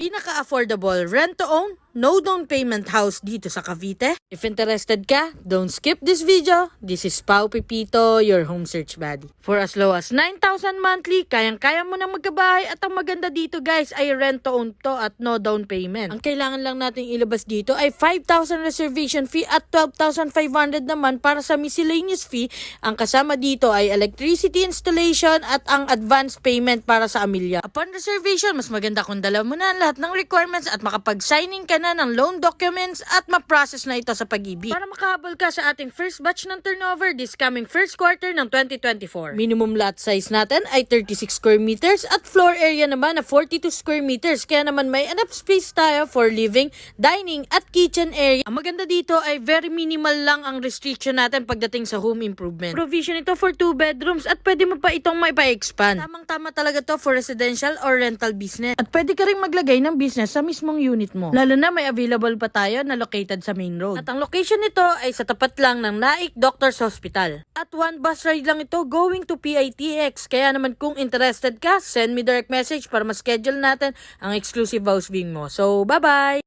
Pinaka-affordable rent-to-own, no down payment house dito sa Cavite. If interested ka, don't skip this video. This is Pao Pipito, your home search buddy. For as low as 9,000 monthly, kayang-kaya mo nang magkabahay at ang maganda dito guys ay rent-to-own to at no down payment. Ang kailangan lang nating ilabas dito ay 5,000 reservation fee at 12,500 naman para sa miscellaneous fee. Ang kasama dito ay electricity installation at ang advance payment para sa amilya. Upon reservation, mas maganda kung dala mo na lahat ng requirements at makapag-signing ka na ng loan documents at ma-process na ito sa Pag-ibig. Para makahabol ka sa ating first batch ng turnover this coming first quarter ng 2024. Minimum lot size natin ay 36 square meters at floor area naman na 42 square meters. Kaya naman may enough space tayo for living, dining at kitchen area. Ang maganda dito ay very minimal lang ang restriction natin pagdating sa home improvement. Provision ito for 2 bedrooms at pwede mo pa itong maipa-expand. Tamang-tama talaga to for residential or rental business. At pwede ka rin maglagay ng business sa mismong unit mo. Lalo na may available pa tayo na located sa main road. At ang location nito ay sa tapat lang ng Naik Doctors Hospital. At one bus ride lang ito going to PITX. Kaya naman kung interested ka, send me direct message para ma-schedule natin ang exclusive house viewing mo. So, bye-bye!